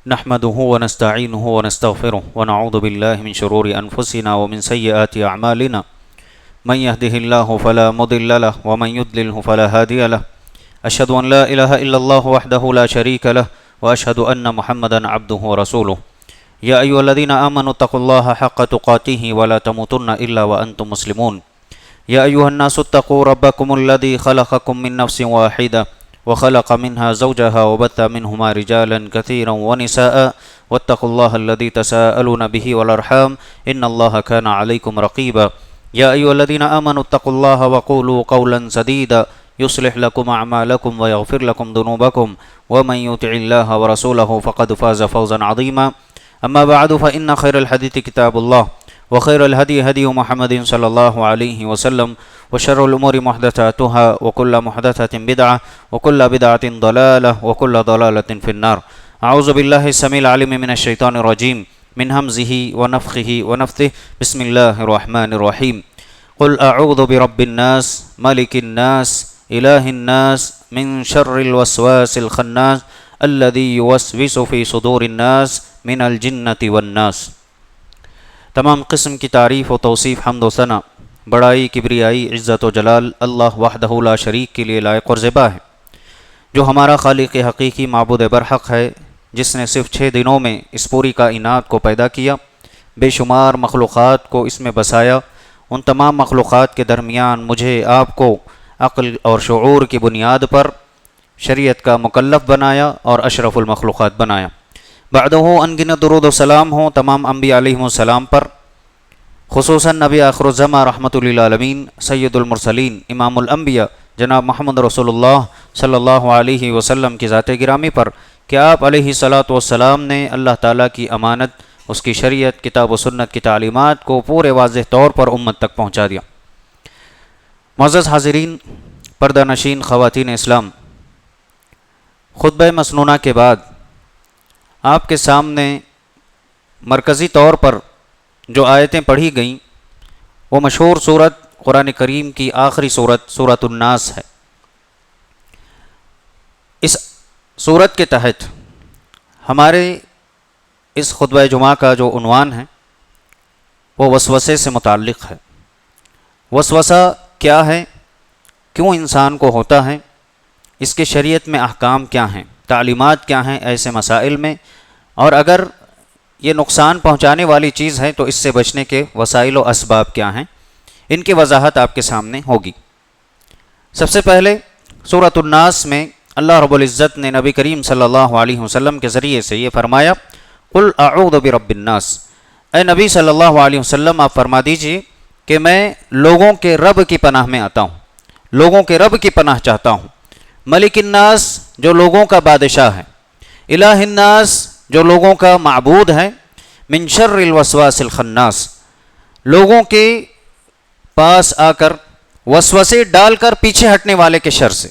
نحمده ونستعينه ونستغفره ونعوذ بالله من شرور أنفسنا ومن سيئات أعمالنا من يهده الله فلا مضل له ومن يضلله فلا هادي له أشهد أن لا إله إلا الله وحده لا شريك له وأشهد أن محمدا عبده ورسوله يا أيها الذين آمنوا اتقوا الله حق تقاته ولا تموتن إلا وأنتم مسلمون يا أيها الناس اتقوا ربكم الذي خلقكم من نفس واحدة وخلق منها زوجها وبث منهما رجالا كثيرا ونساء واتقوا الله الذي تساءلون به والأرحام إن الله كان عليكم رقيبا يا أيها الذين آمنوا اتقوا الله وقولوا قولا سديدا يصلح لكم أعمالكم ويغفر لكم ذنوبكم ومن يطع الله ورسوله فقد فاز فوزا عظيما أما بعد فإن خير الحديث كتاب الله وخير الهدي هدي محمد صلى الله عليه وسلم وشر الأمور محدثاتها وكل محدثة بدعة وكل بدعة ضلالة وكل ضلالة في النار أعوذ بالله السميع العليم من الشيطان الرجيم من همزه ونفخه ونفثه بسم الله الرحمن الرحيم قل أعوذ برب الناس ملك الناس إله الناس من شر الوسواس الخناس الذي يوسوس في صدور الناس من الجنة والناس۔ تمام قسم کی تعریف و توصیف حمد و ثنا بڑائی کبریائی عزت و جلال اللہ وحدہ لا شریک کے لیے لائق اور زیبا ہے، جو ہمارا خالق حقیقی معبود برحق ہے، جس نے صرف 6 دنوں میں اس پوری کائنات کو پیدا کیا، بے شمار مخلوقات کو اس میں بسایا، ان تمام مخلوقات کے درمیان مجھے آپ کو عقل اور شعور کی بنیاد پر شریعت کا مکلف بنایا اور اشرف المخلوقات بنایا۔ بعدہ انگنت درود و سلام ہوں تمام انبیاء علیہم السلام پر، خصوصاً نبی آخر الزمان رحمۃ للعالمین سید المرسلین امام الانبیاء جناب محمد رسول اللہ صلی اللہ علیہ وسلم کی ذات گرامی پر کہ آپ علیہ الصلاۃ والسلام نے اللہ تعالیٰ کی امانت، اس کی شریعت، کتاب و سنت کی تعلیمات کو پورے واضح طور پر امت تک پہنچا دیا۔ معزز حاضرین، پردہ نشین خواتین اسلام، خطبہ مسنونہ کے بعد آپ کے سامنے مرکزی طور پر جو آیتیں پڑھی گئیں وہ مشہور سورت قرآن کریم کی آخری سورت سورۃ الناس ہے۔ اس سورت کے تحت ہمارے اس خطبہ جمعہ کا جو عنوان ہے وہ وسوسے سے متعلق ہے۔ وسوسہ کیا ہے، کیوں انسان کو ہوتا ہے، اس کے شریعت میں احکام کیا ہیں، تعلیمات کیا ہیں ایسے مسائل میں، اور اگر یہ نقصان پہنچانے والی چیز ہے تو اس سے بچنے کے وسائل و اسباب کیا ہیں، ان کی وضاحت آپ کے سامنے ہوگی۔ سب سے پہلے سورۃ الناس میں اللہ رب العزت نے نبی کریم صلی اللہ علیہ وسلم کے ذریعے سے یہ فرمایا، قل اعوذ برب الناس، اے نبی صلی اللہ علیہ وسلم آپ فرما دیجئے کہ میں لوگوں کے رب کی پناہ میں آتا ہوں، لوگوں کے رب کی پناہ چاہتا ہوں۔ ملک الناس، جو لوگوں کا بادشاہ ہے، الہ الناس، جو لوگوں کا معبود ہے، من شر الوسواس الخناس، لوگوں کے پاس آ کر وسوسے ڈال کر پیچھے ہٹنے والے کے شر سے،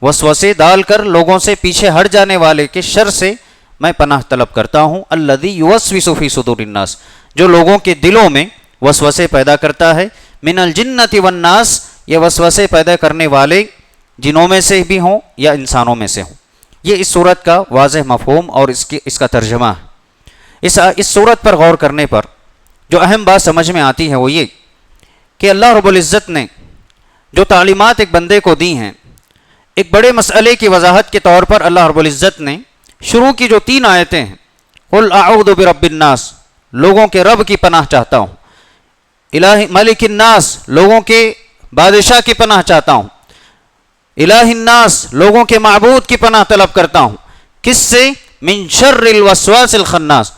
وسوسے ڈال کر لوگوں سے پیچھے ہٹ جانے والے کے شر سے میں پناہ طلب کرتا ہوں۔ الذی یوسوس فی صدور الناس، جو لوگوں کے دلوں میں وسوسے پیدا کرتا ہے، من الجنۃ والناس، یہ وسوسے پیدا کرنے والے جنوں میں سے بھی ہوں یا انسانوں میں سے ہوں۔ یہ اس صورت کا واضح مفہوم اور اس کا ترجمہ ہے۔ اس صورت پر غور کرنے پر جو اہم بات سمجھ میں آتی ہے وہ یہ کہ اللہ رب العزت نے جو تعلیمات ایک بندے کو دی ہیں، ایک بڑے مسئلے کی وضاحت کے طور پر اللہ رب العزت نے شروع کی جو 3 آیتیں ہیں، قل اعوذ برب الناس، لوگوں کے رب کی پناہ چاہتا ہوں، الہ ملک الناس، لوگوں کے بادشاہ کی پناہ چاہتا ہوں، الہ الناس، لوگوں کے معبود کی پناہ طلب کرتا ہوں، کس سے؟ من شر الوسواس الخناس،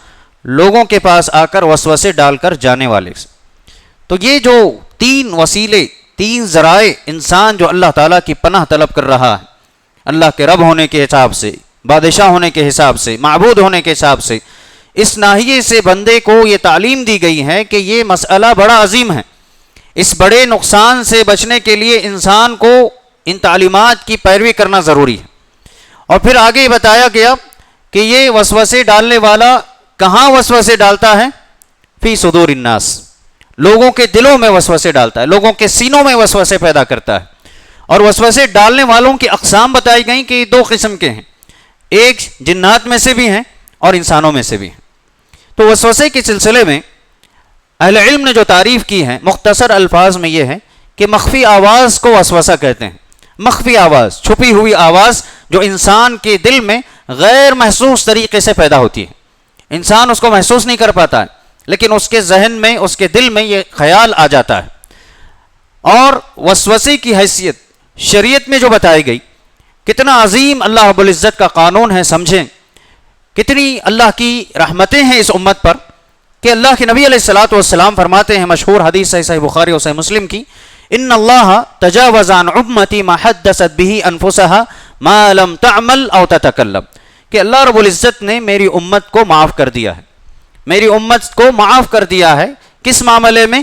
لوگوں کے پاس آ کر وسوسے ڈال کر جانے والے سے۔ تو یہ جو 3 وسیلے، 3 ذرائع انسان جو اللہ تعالیٰ کی پناہ طلب کر رہا ہے، اللہ کے رب ہونے کے حساب سے، بادشاہ ہونے کے حساب سے، معبود ہونے کے حساب سے، اس ناحیے سے بندے کو یہ تعلیم دی گئی ہے کہ یہ مسئلہ بڑا عظیم ہے۔ اس بڑے نقصان سے بچنے کے لیے انسان کو ان تعلیمات کی پیروی کرنا ضروری ہے۔ اور پھر آگے بتایا گیا کہ یہ وسوسے ڈالنے والا کہاں وسوسے ڈالتا ہے؟ فی صدور الناس، لوگوں کے دلوں میں وسوسے ڈالتا ہے، لوگوں کے سینوں میں وسوسے پیدا کرتا ہے۔ اور وسوسے ڈالنے والوں کی اقسام بتائی گئیں کہ یہ 2 قسم کے ہیں، ایک جنات میں سے بھی ہیں اور انسانوں میں سے بھی ہیں۔ تو وسوسے کے سلسلے میں اہل علم نے جو تعریف کی ہے مختصر الفاظ میں یہ ہے کہ مخفی آواز کو وسوسہ کہتے ہیں۔ مخفی آواز، چھپی ہوئی آواز جو انسان کے دل میں غیر محسوس طریقے سے پیدا ہوتی ہے، انسان اس کو محسوس نہیں کر پاتا ہے، لیکن اس کے ذہن میں، اس کے دل میں یہ خیال آ جاتا ہے۔ اور وسوسے کی حیثیت شریعت میں جو بتائی گئی، کتنا عظیم اللہ رب العزت کا قانون ہے، سمجھیں کتنی اللہ کی رحمتیں ہیں اس امت پر کہ اللہ کے نبی علیہ الصلوۃ والسلام فرماتے ہیں، مشہور حدیث ہے صحیح بخاری اور صحیح مسلم کی، ان اللہ تجاوز عن امتی ما حدثت به انفسها ما لم تعمل او تتکلم، کہ اللہ رب العزت نے میری امت کو معاف کر دیا ہے، میری امت کو معاف کر دیا ہے کس معاملے میں؟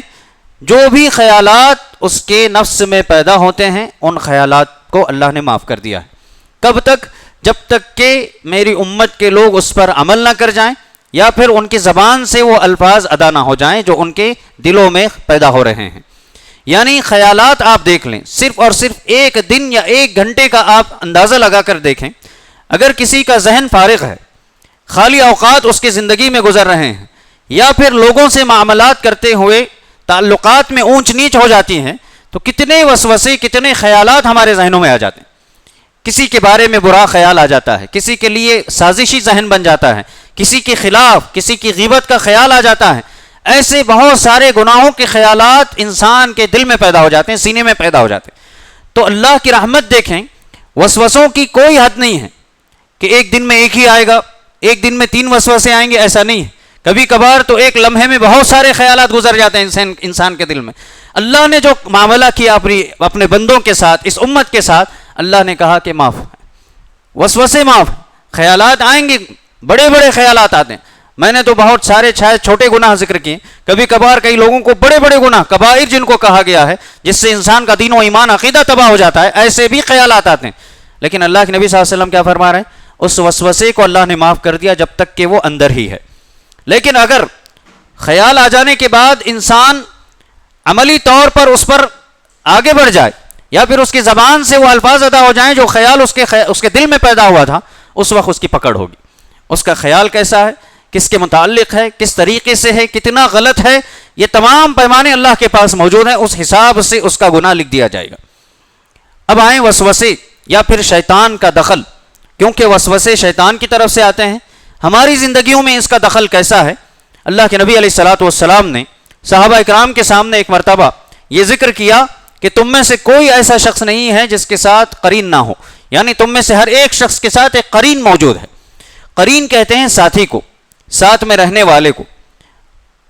جو بھی خیالات اس کے نفس میں پیدا ہوتے ہیں ان خیالات کو اللہ نے معاف کر دیا ہے۔ کب تک؟ جب تک کہ میری امت کے لوگ اس پر عمل نہ کر جائیں یا پھر ان کی زبان سے وہ الفاظ ادا نہ ہو جائیں جو ان کے دلوں میں پیدا ہو رہے ہیں۔ یعنی خیالات آپ دیکھ لیں، صرف اور صرف ایک دن یا ایک گھنٹے کا آپ اندازہ لگا کر دیکھیں، اگر کسی کا ذہن فارغ ہے، خالی اوقات اس کی زندگی میں گزر رہے ہیں، یا پھر لوگوں سے معاملات کرتے ہوئے تعلقات میں اونچ نیچ ہو جاتی ہیں، تو کتنے وسوسے، کتنے خیالات ہمارے ذہنوں میں آ جاتے ہیں۔ کسی کے بارے میں برا خیال آ جاتا ہے، کسی کے لیے سازشی ذہن بن جاتا ہے، کسی کے خلاف، کسی کی غیبت کا خیال آ جاتا ہے۔ ایسے بہت سارے گناہوں کے خیالات انسان کے دل میں پیدا ہو جاتے ہیں، سینے میں پیدا ہو جاتے ہیں۔ تو اللہ کی رحمت دیکھیں، وسوسوں کی کوئی حد نہیں ہے کہ ایک دن میں ایک ہی آئے گا، ایک دن میں 3 وسوسے آئیں گے، ایسا نہیں ہے۔ کبھی کبھار تو ایک لمحے میں بہت سارے خیالات گزر جاتے ہیں انسان کے دل میں۔ اللہ نے جو معاملہ کیا اپنے بندوں کے ساتھ، اس امت کے ساتھ، اللہ نے کہا کہ معاف ہے، وسوسے معاف، خیالات آئیں گے، بڑے بڑے خیالات آتے ہیں۔ میں نے تو بہت سارے چھوٹے گناہ ذکر کیے، کبھی کبھار کئی لوگوں کو بڑے بڑے گناہ، کبائر جن کو کہا گیا ہے، جس سے انسان کا دین و ایمان عقیدہ تباہ ہو جاتا ہے، ایسے بھی خیالات آتے ہیں۔ لیکن اللہ کے نبی صلی اللہ علیہ وسلم کیا فرما رہے ہیں؟ اس وسوسے کو اللہ نے معاف کر دیا جب تک کہ وہ اندر ہی ہے۔ لیکن اگر خیال آ جانے کے بعد انسان عملی طور پر اس پر آگے بڑھ جائے، یا پھر اس کی زبان سے وہ الفاظ ادا ہو جائیں جو خیال اس کے دل میں پیدا ہوا تھا، اس وقت اس کی پکڑ ہوگی۔ اس کا خیال کیسا ہے، کس کے متعلق ہے، کس طریقے سے ہے، کتنا غلط ہے، یہ تمام پیمانے اللہ کے پاس موجود ہیں، اس حساب سے اس کا گناہ لکھ دیا جائے گا۔ اب آئیں وسوسے یا پھر شیطان کا دخل، کیونکہ وسوسے شیطان کی طرف سے آتے ہیں۔ ہماری زندگیوں میں اس کا دخل کیسا ہے؟ اللہ کے نبی علیہ الصلوۃ والسلام نے صحابہ اکرام کے سامنے ایک مرتبہ یہ ذکر کیا کہ تم میں سے کوئی ایسا شخص نہیں ہے جس کے ساتھ قرین نہ ہو، یعنی تم میں سے ہر ایک شخص کے ساتھ ایک قرین موجود ہے۔ قرین کہتے ہیں ساتھی کو، ساتھ میں رہنے والے کو۔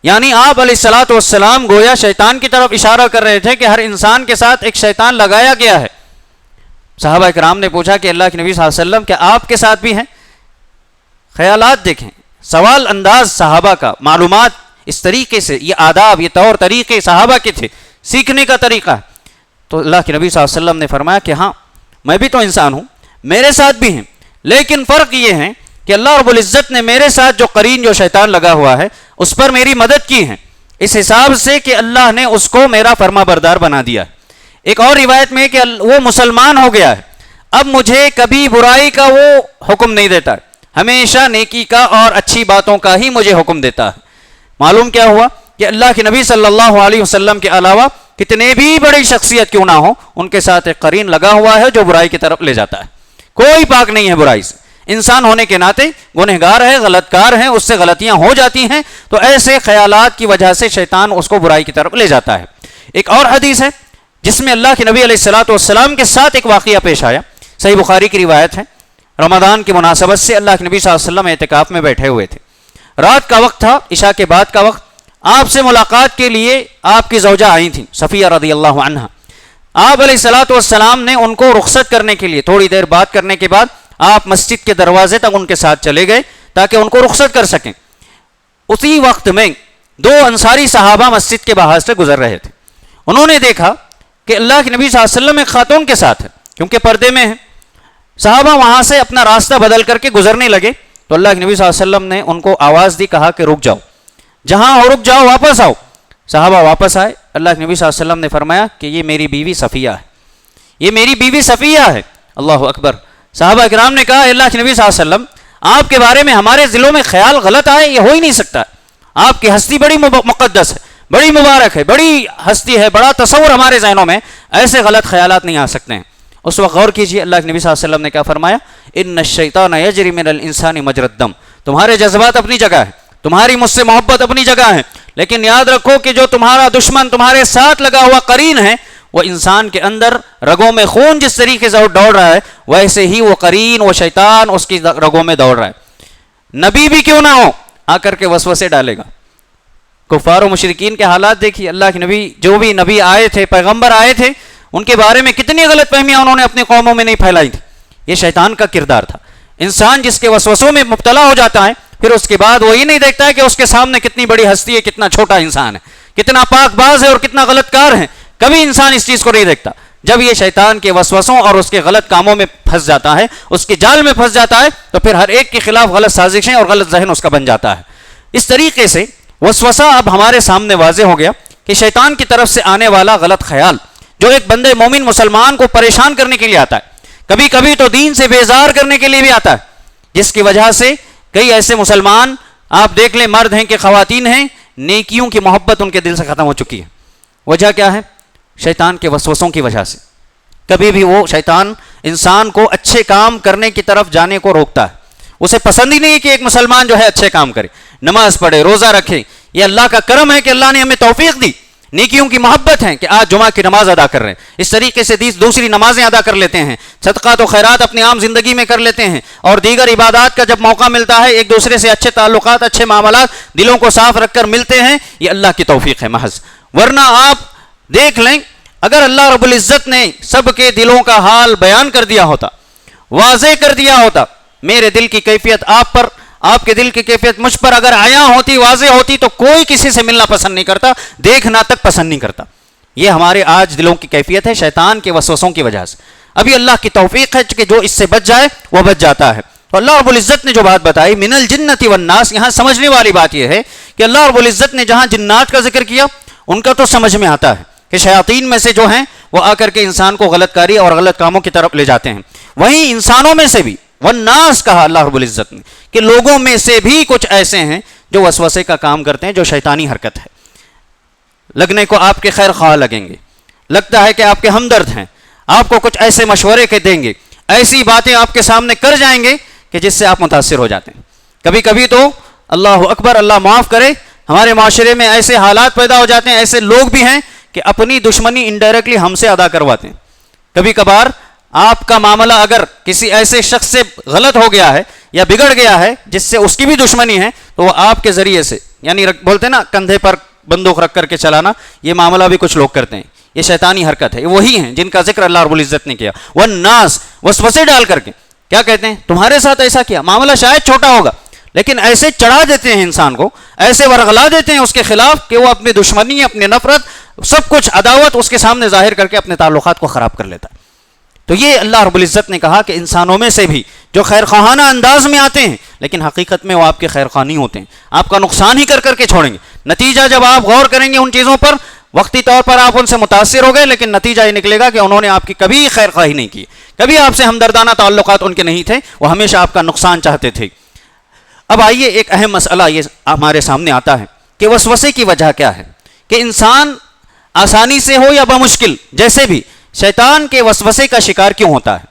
یعنی آپ علیہ الصلوۃ والسلام گویا شیطان کی طرف اشارہ کر رہے تھے کہ ہر انسان کے ساتھ ایک شیطان لگایا گیا ہے۔ صحابہ اکرام نے پوچھا کہ اللہ کے نبی صلی اللہ علیہ وسلم کیا آپ کے ساتھ بھی ہیں؟ خیالات دیکھیں، سوال انداز صحابہ کا، معلومات اس طریقے سے، یہ آداب، یہ طور طریقے صحابہ کے تھے، سیکھنے کا طریقہ ہے۔ تو اللہ کے نبی صلی اللہ علیہ وسلم نے فرمایا کہ ہاں، میں بھی تو انسان ہوں، میرے ساتھ بھی ہیں، لیکن فرق یہ ہے کہ اللہ رب العزت نے میرے ساتھ جو قرین، جو شیطان لگا ہوا ہے، اس پر میری مدد کی ہے، اس حساب سے کہ اللہ نے اس کو میرا فرما بردار بنا دیا ہے۔ ایک اور روایت میں کہ وہ مسلمان ہو گیا ہے، اب مجھے کبھی برائی کا وہ حکم نہیں دیتا ہے، ہمیشہ نیکی کا اور اچھی باتوں کا ہی مجھے حکم دیتا ہے۔ معلوم کیا ہوا کہ اللہ کے نبی صلی اللہ علیہ وسلم کے علاوہ کتنے بھی بڑی شخصیت کیوں نہ ہو، ان کے ساتھ ایک قرین لگا ہوا ہے جو برائی کی طرف لے جاتا ہے۔ کوئی پاک نہیں ہے برائی سے، انسان ہونے کے ناطے گنہگار ہے، غلط کار ہے، اس سے غلطیاں ہو جاتی ہیں، تو ایسے خیالات کی وجہ سے شیطان اس کو برائی کی طرف لے جاتا ہے۔ ایک اور حدیث ہے جس میں اللہ کے نبی علیہ الصلوۃ والسلام کے ساتھ ایک واقعہ پیش آیا، صحیح بخاری کی روایت ہے۔ رمضان کی مناسبت سے اللہ کے نبی صلی اللہ علیہ وسلم اعتکاف میں بیٹھے ہوئے تھے، رات کا وقت تھا، عشاء کے بعد کا وقت۔ آپ سے ملاقات کے لیے آپ کی زوجہ آئی تھیں، صفیہ رضی اللہ عنہ۔ آپ علیہ الصلوۃ والسلام نے ان کو رخصت کرنے کے لیے، تھوڑی دیر بات کرنے کے بعد آپ مسجد کے دروازے تک ان کے ساتھ چلے گئے تاکہ ان کو رخصت کر سکیں۔ اسی وقت میں 2 انصاری صحابہ مسجد کے باہر سے گزر رہے تھے۔ انہوں نے دیکھا کہ اللہ کے نبی صلی اللہ علیہ وسلم ایک خاتون کے ساتھ ہے، کیونکہ پردے میں ہیں۔ صحابہ وہاں سے اپنا راستہ بدل کر کے گزرنے لگے تو اللہ کے نبی صلی اللہ علیہ وسلم نے ان کو آواز دی، کہا کہ رک جاؤ، جہاں ہو رک جاؤ، واپس آؤ۔ صحابہ واپس آئے، اللہ کے نبی صلی اللہ علیہ وسلم نے فرمایا کہ یہ میری بیوی صفیہ ہے، یہ میری بیوی صفیہ ہے۔ اللہ اکبر۔ صحابہ کرام نے کہا اللہ کے نبی صلی اللہ علیہ وسلم آپ کے بارے میں ہمارے دلوں میں خیال غلط آئے، یہ ہو ہی نہیں سکتا. آپ کی ہستی بڑی مقدس ہے، بڑی مبارک ہے، بڑی ہستی ہے، بڑا تصور ہمارے ذہنوں میں، ایسے غلط خیالات نہیں آ سکتے ہیں. اس وقت غور کیجئے اللہ کے نبی صلی اللہ علیہ وسلم نے کیا فرمایا، ان الشیطان یجری من الانسان مجری الدم. تمہارے جذبات اپنی جگہ ہے، تمہاری مجھ سے محبت اپنی جگہ ہے، لیکن یاد رکھو کہ جو تمہارا دشمن تمہارے ساتھ لگا ہوا قرین ہے، وہ انسان کے اندر رگوں میں خون جس طریقے سے دوڑ رہا ہے، ویسے ہی وہ قرین، وہ شیطان اس کی رگوں میں دوڑ رہا ہے. نبی بھی کیوں نہ ہو آ کر کے وسوسے ڈالے گا. کفار و مشرکین کے حالات دیکھیے. اللہ کے نبی، جو بھی نبی آئے تھے، پیغمبر آئے تھے، ان کے بارے میں کتنی غلط فہمیاں انہوں نے اپنی قوموں میں نہیں پھیلائی تھی. یہ شیطان کا کردار تھا. انسان جس کے وسوسوں میں مبتلا ہو جاتا ہے، پھر اس کے بعد وہ یہ نہیں دیکھتا ہے کہ اس کے سامنے کتنی بڑی ہستی ہے، کتنا چھوٹا انسان ہے، کتنا پاک باز ہے اور کتنا غلط کار ہے. کبھی انسان اس چیز کو نہیں دیکھتا. جب یہ شیطان کے وسوسوں اور اس کے غلط کاموں میں پھنس جاتا ہے، اس کے جال میں پھنس جاتا ہے، تو پھر ہر ایک کے خلاف غلط سازشیں اور غلط ذہن اس کا بن جاتا ہے. اس طریقے سے وسوسہ اب ہمارے سامنے واضح ہو گیا کہ شیطان کی طرف سے آنے والا غلط خیال جو ایک بندے مومن مسلمان کو پریشان کرنے کے لیے آتا ہے، کبھی کبھی تو دین سے بیزار کرنے کے لیے بھی آتا ہے، جس کی وجہ سے کئی ایسے مسلمان آپ دیکھ لیں، مرد ہیں کہ خواتین ہیں، نیکیوں کی محبت ان کے دل سے ختم ہو چکی ہے. وجہ کیا ہے؟ شیطان کے وسوسوں کی وجہ سے. کبھی بھی وہ شیطان انسان کو اچھے کام کرنے کی طرف جانے کو روکتا ہے. اسے پسند ہی نہیں ہے کہ ایک مسلمان جو ہے اچھے کام کرے، نماز پڑھے، روزہ رکھے. یہ اللہ کا کرم ہے کہ اللہ نے ہمیں توفیق دی، نیکیوں کی محبت ہے کہ آج جمعہ کی نماز ادا کر رہے ہیں، اس طریقے سے دوسری نمازیں ادا کر لیتے ہیں، صدقات و خیرات اپنی عام زندگی میں کر لیتے ہیں، اور دیگر عبادات کا جب موقع ملتا ہے ایک دوسرے سے اچھے تعلقات، اچھے معاملات دلوں کو صاف رکھ کر ملتے ہیں. یہ اللہ کی توفیق ہے محض. ورنہ آپ دیکھ لیں، اگر اللہ رب العزت نے سب کے دلوں کا حال بیان کر دیا ہوتا، واضح کر دیا ہوتا، میرے دل کی کیفیت آپ پر، آپ کے دل کی کیفیت مجھ پر اگر آیا ہوتی، واضح ہوتی، تو کوئی کسی سے ملنا پسند نہیں کرتا، دیکھنا تک پسند نہیں کرتا. یہ ہمارے آج دلوں کی کیفیت ہے شیطان کے وسوسوں کی وجہ سے. ابھی اللہ کی توفیق ہے کہ جو اس سے بچ جائے وہ بچ جاتا ہے. تو اللہ رب العزت نے جو بات بتائی من الجنۃ والناس، یہاں سمجھنے والی بات یہ ہے کہ اللہ رب العزت نے جہاں جنات کا ذکر کیا ان کا تو سمجھ میں آتا ہے کہ شیاطین میں سے جو ہیں وہ آ کر کے انسان کو غلط کاری اور غلط کاموں کی طرف لے جاتے ہیں. وہیں انسانوں میں سے بھی والناس کہا اللہ رب العزت نے کہ لوگوں میں سے بھی کچھ ایسے ہیں جو وسوسے کا کام کرتے ہیں، جو شیطانی حرکت ہے. لگنے کو آپ کے خیر خواہ لگیں گے، لگتا ہے کہ آپ کے ہمدرد ہیں، آپ کو کچھ ایسے مشورے کے دیں گے، ایسی باتیں آپ کے سامنے کر جائیں گے کہ جس سے آپ متاثر ہو جاتے ہیں. کبھی کبھی تو اللہ اکبر، اللہ معاف کرے، ہمارے معاشرے میں ایسے حالات پیدا ہو جاتے ہیں، ایسے لوگ بھی ہیں کہ اپنی دشمنی انڈائریکٹلی ہم سے ادا کرواتے ہیں. کبھی کبھار آپ کا معاملہ اگر کسی ایسے شخص سے غلط ہو گیا ہے یا بگڑ گیا ہے جس سے اس کی بھی دشمنی ہے، تو وہ آپ کے ذریعے سے، یعنی بولتے ہیں نا کندھے پر بندوق رکھ کر کے چلانا، یہ معاملہ بھی کچھ لوگ کرتے ہیں. یہ شیطانی حرکت ہے. وہی ہیں جن کا ذکر اللہ رب العزت نے کیا، والناس، وسوسے ڈال کر کے کیا کہتے ہیں، تمہارے ساتھ ایسا کیا، معاملہ شاید چھوٹا ہوگا لیکن ایسے چڑھا دیتے ہیں انسان کو، ایسے ورغلا دیتے ہیں اس کے خلاف کہ وہ اپنی دشمنی، اپنی نفرت، سب کچھ عداوت اس کے سامنے ظاہر کر کے اپنے تعلقات کو خراب کر لیتا ہے. تو یہ اللہ رب العزت نے کہا کہ انسانوں میں سے بھی جو خیر خواہانہ انداز میں آتے ہیں لیکن حقیقت میں وہ آپ کے خیر خواہ نہیں ہوتے ہیں، آپ کا نقصان ہی کر کر کے چھوڑیں گے. نتیجہ جب آپ غور کریں گے ان چیزوں پر، وقتی طور پر آپ ان سے متاثر ہو گئے، لیکن نتیجہ یہ نکلے گا کہ انہوں نے آپ کی کبھی خیر خواہی نہیں کی، کبھی آپ سے ہمدردانہ تعلقات ان کے نہیں تھے، وہ ہمیشہ آپ کا نقصان چاہتے تھے. اب آئیے ایک اہم مسئلہ یہ ہمارے سامنے آتا ہے کہ وسوسے کی وجہ کیا ہے، کہ انسان آسانی سے ہو یا بمشکل جیسے بھی شیطان کے وسوسے کا شکار کیوں ہوتا ہے.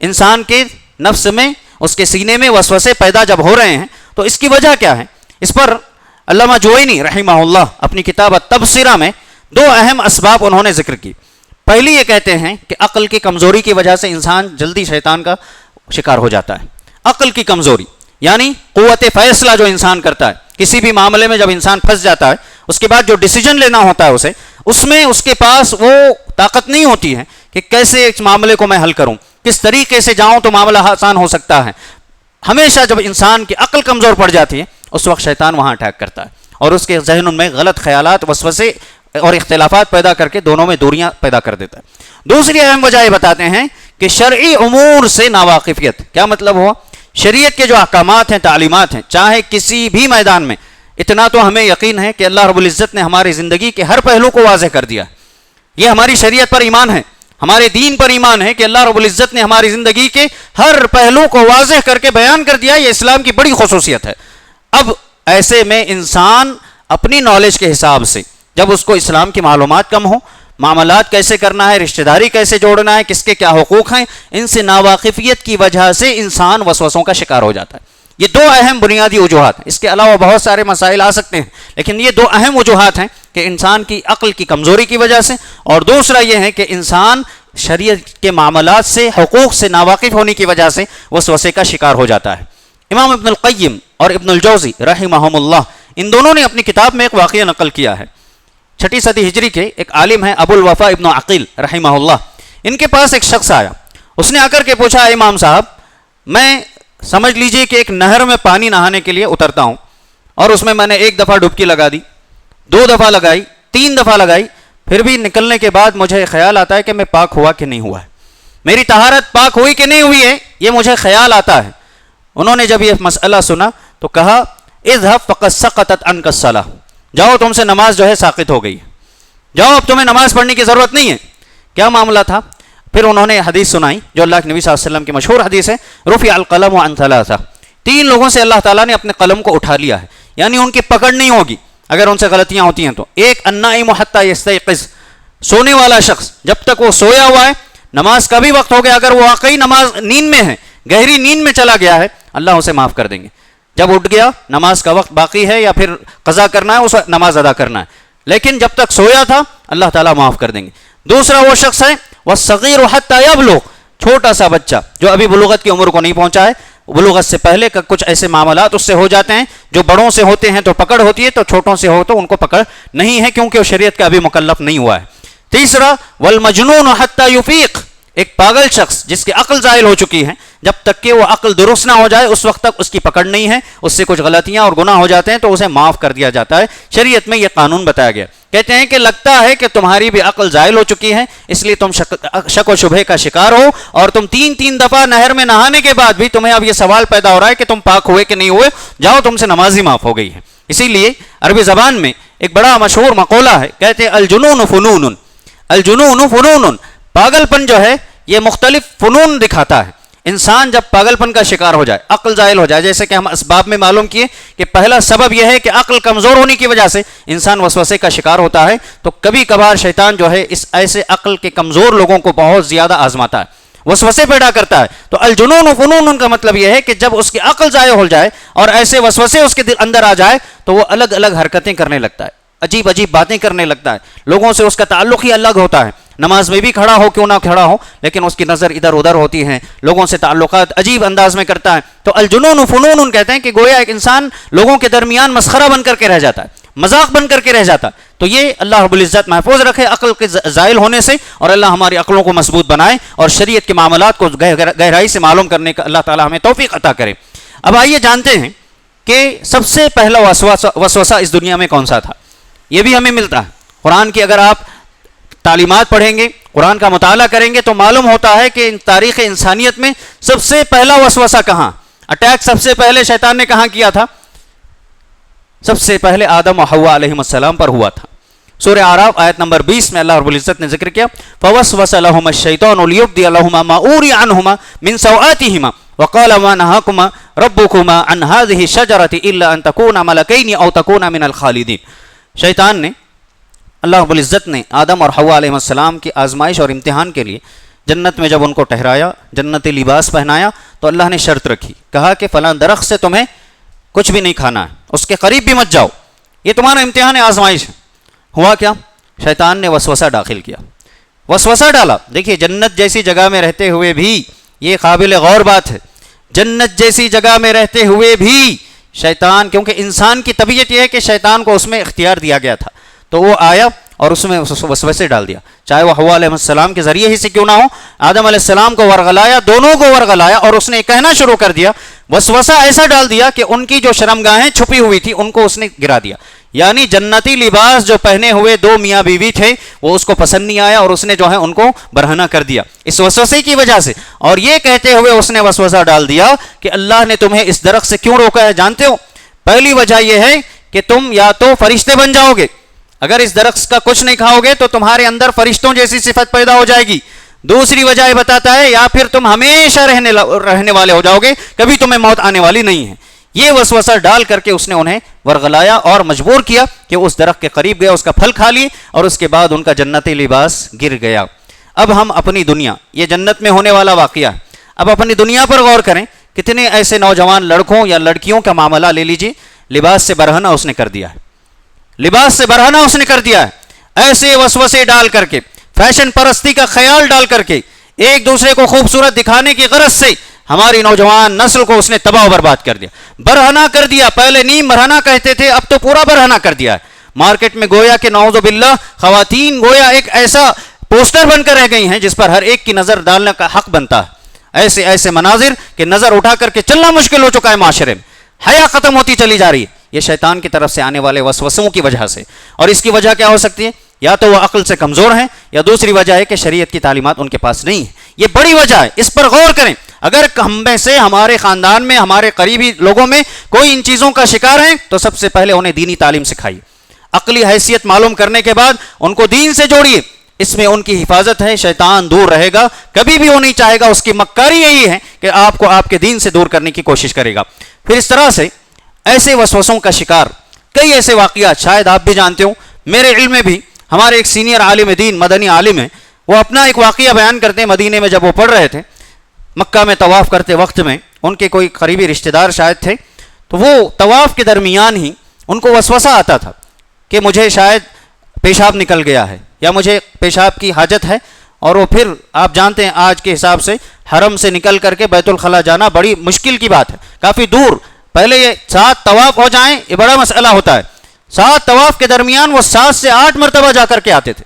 انسان کے نفس میں، اس کے سینے میں وسوسے پیدا جب ہو رہے ہیں تو اس کی وجہ کیا ہے؟ اس پر علامہ جوینی رحمہ اللہ اپنی کتاب التبصرہ میں دو اہم اسباب انہوں نے ذکر کی. پہلی یہ کہتے ہیں کہ عقل کی کمزوری کی وجہ سے انسان جلدی شیطان کا شکار ہو جاتا ہے. عقل کی کمزوری یعنی قوت فیصلہ جو انسان کرتا ہے، کسی بھی معاملے میں جب انسان پھنس جاتا ہے، اس کے بعد جو ڈیسیجن لینا ہوتا ہے اسے، اس میں اس کے پاس وہ طاقت نہیں ہوتی ہے کہ کیسے اس معاملے کو میں حل کروں، کس طریقے سے جاؤں تو معاملہ آسان ہو سکتا ہے. ہمیشہ جب انسان کی عقل کمزور پڑ جاتی ہے اس وقت شیطان وہاں اٹیک کرتا ہے اور اس کے ذہن میں غلط خیالات، وسوسے اور اختلافات پیدا کر کے دونوں میں دوریاں پیدا کر دیتا ہے. دوسری اہم وجہ یہ بتاتے ہیں کہ شرعی امور سے ناواقفیت. کیا مطلب ہوا؟ شریعت کے جو احکامات ہیں، تعلیمات ہیں، چاہے کسی بھی میدان میں، اتنا تو ہمیں یقین ہے کہ اللہ رب العزت نے ہماری زندگی کے ہر پہلو کو واضح کر دیا. یہ ہماری شریعت پر ایمان ہے. ہمارے دین پر ایمان ہے کہ اللہ رب العزت نے ہماری زندگی کے ہر پہلو کو واضح کر کے بیان کر دیا. یہ اسلام کی بڑی خصوصیت ہے. اب ایسے میں انسان اپنی نالج کے حساب سے جب اس کو اسلام کی معلومات کم ہو، معاملات کیسے کرنا ہے، رشتہ داری کیسے جوڑنا ہے، کس کے کیا حقوق ہیں، ان سے ناواقفیت کی وجہ سے انسان وسوسوں کا شکار ہو جاتا ہے. یہ دو اہم بنیادی وجوہات ہیں. اس کے علاوہ بہت سارے مسائل آ سکتے ہیں، لیکن یہ دو اہم وجوہات ہیں کہ انسان کی عقل کی کمزوری کی وجہ سے، اور دوسرا یہ ہے کہ انسان شریعت کے معاملات سے، حقوق سے ناواقف ہونے کی وجہ سے وسوسے کا شکار ہو جاتا ہے. امام ابن القیم اور ابن الجوزی رحمہم اللہ، ان دونوں نے اپنی کتاب میں ایک واقعہ نقل کیا ہے. 6 صدی ہجری کے ایک عالم ہیں ابو الوفا ابن عقیل رحمہ اللہ. ان کے پاس ایک شخص آیا. اس نے آ کر کے پوچھا، امام صاحب میں سمجھ لیجئے کہ ایک نہر میں پانی نہانے کے لیے اترتا ہوں، اور اس میں نے ایک دفعہ ڈبکی لگا دی، 2 دفعہ لگائی، 3 دفعہ لگائی، پھر بھی نکلنے کے بعد مجھے خیال آتا ہے کہ میں پاک ہوا کہ نہیں ہوا ہے، میری طہارت پاک ہوئی کہ نہیں ہوئی ہے، یہ مجھے خیال آتا ہے. انہوں نے جب یہ مسئلہ سنا تو کہا، اذهب فقد سقطت عنك الصلاۃ، جاؤ تم سے نماز جو ہے ساقط ہو گئی ہے، جاؤ اب تمہیں نماز پڑھنے کی ضرورت نہیں ہے. کیا معاملہ تھا؟ پھر انہوں نے حدیث سنائی جو اللہ کے نبی صلی اللہ علیہ وسلم کی مشہور حدیث ہے، رفع القلم عن ثلاثہ، 3 لوگوں سے اللہ تعالیٰ نے اپنے قلم کو اٹھا لیا ہے، یعنی ان کی پکڑ نہیں ہوگی اگر ان سے غلطیاں ہوتی ہیں تو. ایک النائم حتی یستیقظ، سونے والا شخص جب تک وہ سویا ہوا ہے، نماز کا بھی وقت ہو گیا، اگر وہ واقعی نماز نیند میں ہے، گہری نیند میں چلا گیا ہے، اللہ اسے معاف کر دیں گے. جب اٹھ گیا، نماز کا وقت باقی ہے یا پھر قضا کرنا ہے، اس وقت نماز ادا کرنا ہے، لیکن جب تک سویا تھا اللہ تعالیٰ معاف کر دیں گے. دوسرا وہ شخص ہے والصغیر حتی یبلغ، چھوٹا سا بچہ جو ابھی بلوغت کی عمر کو نہیں پہنچا ہے، بلوغت سے پہلے کا کچھ ایسے معاملات اس سے ہو جاتے ہیں جو بڑوں سے ہوتے ہیں تو پکڑ ہوتی ہے، تو چھوٹوں سے ہو تو ان کو پکڑ نہیں ہے کیونکہ وہ شریعت کا ابھی مکلف نہیں ہوا ہے. تیسرا والمجنون حتی یفیق، ایک پاگل شخص جس کی عقل زائل ہو چکی ہے، جب تک کہ وہ عقل درست نہ ہو جائے اس وقت تک اس کی پکڑ نہیں ہے، اس سے کچھ غلطیاں اور گناہ ہو جاتے ہیں تو اسے معاف کر دیا جاتا ہے. شریعت میں یہ قانون بتایا گیا. کہتے ہیں کہ لگتا ہے کہ تمہاری بھی عقل زائل ہو چکی ہے، اس لیے تم شک و شبہ کا شکار ہو، اور تم 3 دفعہ نہر میں نہانے کے بعد بھی تمہیں اب یہ سوال پیدا ہو رہا ہے کہ تم پاک ہوئے کہ نہیں ہوئے، جاؤ تم سے نماز ہی معاف ہو گئی ہے. اسی لیے عربی زبان میں ایک بڑا مشہور مقولہ ہے، کہتے ہیں الجنون فنون، الجنون فنون، پاگل پن جو ہے یہ مختلف فنون دکھاتا ہے. انسان جب پاگل پن کا شکار ہو جائے، عقل زائل ہو جائے، جیسے کہ ہم اسباب میں معلوم کیے کہ پہلا سبب یہ ہے کہ عقل کمزور ہونے کی وجہ سے انسان وسوسے کا شکار ہوتا ہے، تو کبھی کبھار شیطان جو ہے اس ایسے عقل کے کمزور لوگوں کو بہت زیادہ آزماتا ہے، وسوسے پیدا کرتا ہے. تو الجنون فنون کا مطلب یہ ہے کہ جب اس کی عقل ضائع ہو جائے اور ایسے وسوسے اس کے دل اندر آ جائے تو وہ الگ الگ حرکتیں کرنے لگتا ہے، عجیب عجیب باتیں کرنے لگتا ہے، لوگوں سے اس کا تعلق ہی الگ ہوتا ہے. نماز میں بھی کھڑا ہو کیوں نہ کھڑا ہو لیکن اس کی نظر ادھر ادھر ہوتی ہے، لوگوں سے تعلقات عجیب انداز میں کرتا ہے. تو الجنون فنون کہتے ہیں کہ گویا ایک انسان لوگوں کے درمیان مسخرہ بن کر کے رہ جاتا ہے، مذاق بن کر کے رہ جاتا ہے. تو یہ اللہ رب العزت محفوظ رکھے عقل کے زائل ہونے سے، اور اللہ ہماری عقلوں کو مضبوط بنائے اور شریعت کے معاملات کو گہرائی سے معلوم کرنے کا اللہ تعالی ہمیں توفیق عطا کرے. اب آئیے جانتے ہیں کہ سب سے پہلا وسوسہ اس دنیا میں کون سا تھا. یہ بھی ہمیں ملتا ہے قرآن کی، اگر آپ تعلیمات پڑھیں گے، قرآن کا مطالعہ کریں گے تو معلوم ہوتا ہے کہ تاریخ انسانیت میں سب سے پہلا وسوسہ کہاں، اٹیک سب سے پہلے شیطان نے کہاں کیا تھا؟ سب سے پہلے آدم و حوا علیہ السلام پر ہوا تھا. سورہ اعراف آیت نمبر 20 میں اللہ رب العزت نے ذکر کیا، فوسوس لهما الشیطان لیبدی لهما ما اوری عنهما من سوآتهما وقال ما نهاكما ربكما عن هذه الشجرة الا ان تكونا ملكين او تكونا من الخالدين. شیطان نے، اللہ رب العزت نے آدم اور حوا علیہ السلام کی آزمائش اور امتحان کے لیے جنت میں جب ان کو ٹھہرایا، جنتی لباس پہنایا، تو اللہ نے شرط رکھی، کہا کہ فلاں درخت سے تمہیں کچھ بھی نہیں کھانا ہے، اس کے قریب بھی مت جاؤ، یہ تمہارا امتحان ہے، آزمائش ہے. ہوا کیا؟ شیطان نے وسوسہ داخل کیا، وسوسہ ڈالا. دیکھیے جنت جیسی جگہ میں رہتے ہوئے بھی، یہ قابل غور بات ہے، جنت جیسی جگہ میں رہتے ہوئے بھی شیطان، کیونکہ انسان کی طبیعت یہ ہے کہ شیطان کو اس میں اختیار دیا گیا تھا، تو وہ آیا اور اس میں وسوسے ڈال دیا، چاہے وہ حوا علیہ السلام کے ذریعے ہی سے کیوں نہ ہو. آدم علیہ السلام کو ورغلایا، دونوں کو ورغلایا، اور اس نے کہنا شروع کر دیا، وسوسہ ایسا ڈال دیا کہ ان کی جو شرمگاہیں چھپی ہوئی تھی ان کو اس نے گرا دیا. یعنی جنتی لباس جو پہنے ہوئے 2 میاں بیوی تھے وہ اس کو پسند نہیں آیا اور اس نے جو ہے ان کو برہنہ کر دیا اس وسوسے کی وجہ سے. اور یہ کہتے ہوئے اس نے وسوسہ ڈال دیا کہ اللہ نے تمہیں اس درخت سے کیوں روکا ہے جانتے ہو؟ پہلی وجہ یہ ہے کہ تم یا تو فرشتے بن جاؤ گے، اگر اس درخت کا کچھ نہیں کھاؤ گے تو تمہارے اندر فرشتوں جیسی صفت پیدا ہو جائے گی. دوسری وجہ یہ بتاتا ہے یا پھر تم ہمیشہ رہنے والے ہو جاؤ گے، کبھی تمہیں موت آنے والی نہیں ہے۔ یہ وسوسہ ڈال کر کے اس نے انہیں ورغلایا اور مجبور کیا کہ اس درخت کے قریب گئے، اس کا پھل کھا لیے، اور اس کے بعد ان کا جنتی لباس گر گیا۔ اب ہم اپنی دنیا، یہ جنت میں ہونے والا واقعہ ہے، اب اپنی دنیا پر غور کریں، کتنے ایسے نوجوان لڑکوں یا لڑکیوں کا معاملہ لے لیجیے، لباس سے برہنہ اس نے کر دیا ہے، لباس سے برہنہ اس نے کر دیا ہے، ایسے وسوسے ڈال کر کے، فیشن پرستی کا خیال ڈال کر کے، ایک دوسرے کو خوبصورت دکھانے کی غرض سے ہماری نوجوان نسل کو اس نے تباہ و برباد کر دیا، برہنہ کر دیا۔ پہلے نیم برہنہ کہتے تھے، اب تو پورا برہنہ کر دیا ہے۔ مارکیٹ میں گویا کہ نعوذ باللہ خواتین گویا ایک ایسا پوسٹر بن کر رہ گئی ہیں جس پر ہر ایک کی نظر ڈالنے کا حق بنتا ہے۔ ایسے ایسے مناظر کہ نظر اٹھا کر کے چلنا مشکل ہو چکا ہے معاشرے میں، حیا ختم ہوتی چلی جا رہی ہے، یہ شیطان کی طرف سے آنے والے وسوسوں کی وجہ سے۔ اور اس کی وجہ کیا ہو سکتی ہے؟ یا تو وہ عقل سے کمزور ہیں، یا دوسری وجہ ہے کہ شریعت کی تعلیمات ان کے پاس نہیں ہے۔ یہ بڑی وجہ ہے، اس پر غور کریں۔ اگر ہم میں سے، ہمارے خاندان میں، ہمارے قریبی لوگوں میں کوئی ان چیزوں کا شکار ہے تو سب سے پہلے انہیں دینی تعلیم سکھائیے، عقلی حیثیت معلوم کرنے کے بعد ان کو دین سے جوڑیے، اس میں ان کی حفاظت ہے، شیطان دور رہے گا، کبھی بھی وہ نہیں چاہے گا، اس کی مکاری یہی ہے کہ آپ کو آپ کے دین سے دور کرنے کی کوشش کرے گا۔ پھر اس طرح سے ایسے وسوسوں کا شکار کئی ایسے واقعات شاید آپ بھی جانتے ہو، میرے علم میں بھی ہمارے ایک سینئر عالم دین، مدنی عالم ہیں، وہ اپنا ایک واقعہ بیان کرتے ہیں۔ مدینے میں جب وہ پڑھ رہے تھے، مکہ میں طواف کرتے وقت میں ان کے کوئی قریبی رشتہ دار شاید تھے، تو وہ طواف کے درمیان ہی ان کو وسوسہ آتا تھا کہ مجھے شاید پیشاب نکل گیا ہے یا مجھے پیشاب کی حاجت ہے، اور وہ پھر آپ جانتے ہیں آج کے حساب سے حرم سے نکل کر کے بیت الخلا جانا بڑی مشکل کی بات ہے، کافی دور، پہلے یہ 7 طواف ہو جائیں یہ بڑا مسئلہ ہوتا ہے، 7 طواف کے درمیان وہ 7 سے 8 مرتبہ جا کر کے آتے تھے،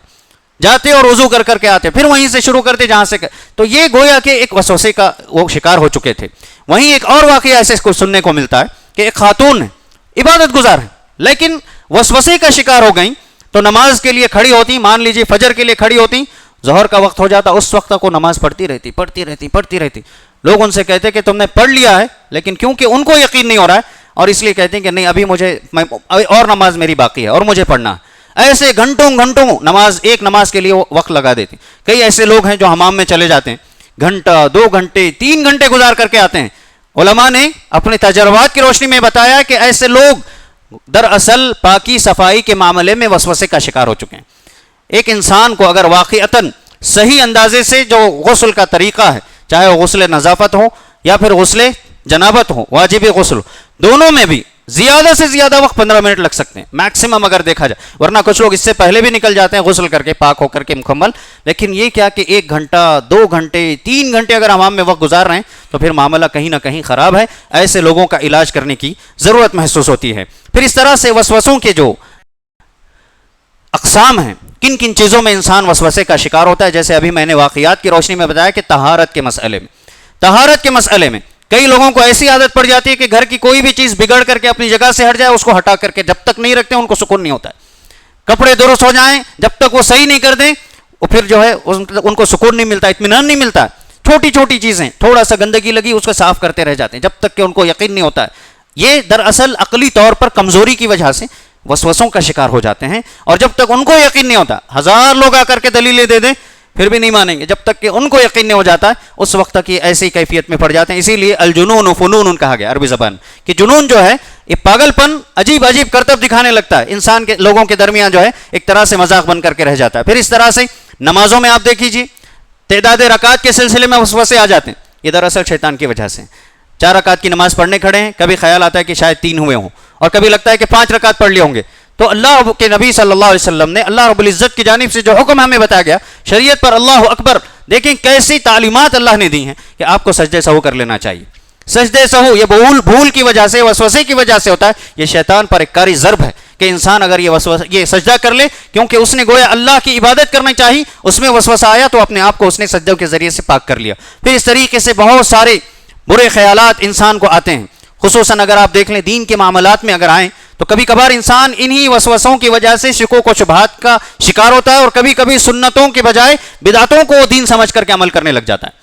جاتے اور وضو کر کر کے آتے، پھر وہیں سے شروع کرتے جہاں سے تو یہ گویا کہ ایک وسوسے کا وہ شکار ہو چکے تھے۔ وہیں ایک اور واقعہ ایسے کو سننے کو ملتا ہے کہ ایک خاتون ہے، عبادت گزار ہے، لیکن وسوسے کا شکار ہو گئیں تو نماز کے لیے کھڑی ہوتی، مان لیجیے فجر کے لیے کھڑی ہوتی، ظہر کا وقت ہو جاتا، اس وقت تک وہ نماز پڑھتی رہتی۔ لوگ ان سے کہتے کہ تم نے پڑھ لیا ہے، لیکن کیونکہ ان کو یقین نہیں ہو رہا ہے اور اس لیے کہتے ہیں کہ نہیں ابھی اور نماز میری باقی ہے اور مجھے پڑھنا ہے۔ ایسے گھنٹوں نماز، ایک نماز کے لیے وہ وقت لگا دیتے۔ کئی ایسے لوگ ہیں جو حمام میں چلے جاتے ہیں، گھنٹہ 2 گھنٹے 3 گھنٹے گزار کر کے آتے ہیں۔ علماء نے اپنے تجربات کی روشنی میں بتایا کہ ایسے لوگ دراصل پاکی صفائی کے معاملے میں وسوسے کا شکار ہو چکے ہیں۔ ایک انسان کو اگر واقعتاً صحیح اندازے سے جو غسل کا طریقہ ہے، چاہے وہ غسل نظافت ہو یا پھر غسل جنابت ہو، واجب غسل ہو، دونوں میں بھی زیادہ سے زیادہ وقت 15 منٹ لگ سکتے ہیں میکسیمم اگر دیکھا جائے، ورنہ کچھ لوگ اس سے پہلے بھی نکل جاتے ہیں غسل کر کے، پاک ہو کر کے مکمل۔ لیکن یہ کیا کہ 1 گھنٹہ 2 گھنٹے 3 گھنٹے اگر حمام میں وقت گزار رہے ہیں تو پھر معاملہ کہیں نہ کہیں خراب ہے، ایسے لوگوں کا علاج کرنے کی ضرورت محسوس ہوتی ہے۔ پھر اس طرح سے وسوسوں کے جو اقسام ہیں، کن کن چیزوں میں انسان وسوسے کا شکار ہوتا ہے، جیسے ابھی میں نے واقعات کی روشنی میں بتایا کہ طہارت کے مسئلے میں کئی لوگوں کو ایسی عادت پڑ جاتی ہے کہ گھر کی کوئی بھی چیز بگڑ کر کے اپنی جگہ سے ہٹ جائے، اس کو ہٹا کر کے جب تک نہیں رکھتے ان کو سکون نہیں ہوتا ہے۔ کپڑے درست ہو جائیں، جب تک وہ صحیح نہیں کر دیں وہ پھر جو ہے ان کو سکون نہیں ملتا، اطمینان نہیں ملتا۔ چھوٹی چیزیں، تھوڑا سا گندگی لگی اس کو صاف کرتے رہ جاتے ہیں جب تک کہ ان کو یقین نہیں ہوتا ہے۔ یہ دراصل عقلی طور پر کمزوری کی وجہ سے وسوسوں کا شکار ہو جاتے ہیں، اور جب تک ان کو یقین نہیں ہوتا، 1000 لوگ آ کر کے دلیلیں دے دیں پھر بھی نہیں مانیں گے، جب تک کہ ان کو یقین نہیں ہو جاتا ہے اس وقت تک یہ ایسی کیفیت میں پڑ جاتے ہیں۔ اسی لیے الجنون فنون کہا گیا عربی زبان کہ جنون جو ہے یہ پاگل پن، عجیب کرتب دکھانے لگتا ہے، انسان کے لوگوں کے درمیان جو ہے ایک طرح سے مذاق بن کر کے رہ جاتا ہے۔ پھر اس طرح سے نمازوں میں آپ دیکھیے تعداد رکعات کے سلسلے میں وسوسے آ جاتے ہیں، یہ دراصل شیطان کی وجہ سے۔ 4 رکعت کی نماز پڑھنے کھڑے ہیں، کبھی خیال آتا ہے کہ شاید 3 ہوئے ہوں، اور کبھی لگتا ہے کہ 5 رکعت پڑھ لیے ہوں گے، تو اللہ کے نبی صلی اللہ علیہ وسلم نے اللہ رب العزت کی جانب سے جو حکم ہمیں بتایا گیا شریعت پر، اللہ اکبر، دیکھیں کیسی تعلیمات اللہ نے دی ہیں کہ آپ کو سجدے سہو کر لینا چاہیے۔ سجدے سہو یہ بھول کی وجہ سے، وسوسے کی وجہ سے ہوتا ہے، یہ شیطان پر ایک کاری ضرب ہے کہ انسان اگر یہ سجدہ کر لے، کیونکہ اس نے گویا اللہ کی عبادت کرنا چاہی، اس میں وسوسہ آیا تو اپنے آپ کو اس نے سجدوں کے ذریعے سے پاک کر لیا۔ پھر اس طریقے سے بہت سارے برے خیالات انسان کو آتے ہیں، خصوصاً اگر آپ دیکھ لیں دین کے معاملات میں اگر آئیں تو کبھی کبھار انسان انہی وسوسوں کی وجہ سے شکوک و شبہات کا شکار ہوتا ہے، اور کبھی کبھی سنتوں کے بجائے بدعتوں کو دین سمجھ کر کے عمل کرنے لگ جاتا ہے،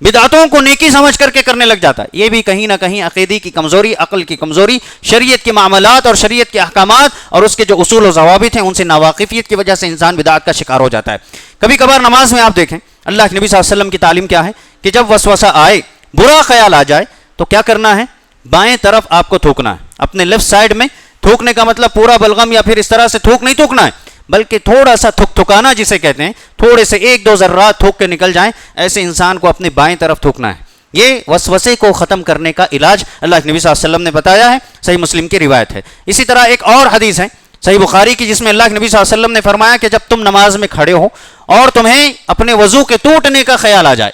بدعتوں کو نیکی سمجھ کر کے کرنے لگ جاتا ہے۔ یہ بھی کہیں نہ کہیں عقیدے کی کمزوری، عقل کی کمزوری، شریعت کے معاملات اور شریعت کے احکامات اور اس کے جو اصول و ضوابط ہیں ان سے ناواقفیت کی وجہ سے انسان بدعت کا شکار ہو جاتا ہے۔ کبھی کبھار نماز میں آپ دیکھیں اللہ کے نبی صلی اللہ علیہ وسلم کی تعلیم کیا ہے کہ جب وسوسہ آئے، برا خیال آ جائے، تو کیا کرنا ہے؟ بائیں طرف آپ کو تھوکنا ہے، اپنے لیفٹ سائڈ میں۔ تھوکنے کا مطلب پورا بلغم یا پھر اس طرح سے تھوک نہیں تھوکنا ہے، بلکہ تھوڑا سا تھکانا جسے کہتے ہیں، تھوڑے سے 1-2 ذرات تھوک کے نکل جائیں، ایسے انسان کو اپنے بائیں طرف تھوکنا ہے۔ یہ وسوسے کو ختم کرنے کا علاج اللہ کے نبی صلی اللہ علیہ وسلم نے بتایا ہے، صحیح مسلم کی روایت ہے۔ اسی طرح ایک اور حدیث ہے صحیح بخاری کی، جس میں اللہ کے نبی صلی اللہ علیہ وسلم نے فرمایا کہ جب تم نماز میں کھڑے ہو اور تمہیں اپنے وضو کے ٹوٹنے کا خیال آ جائے،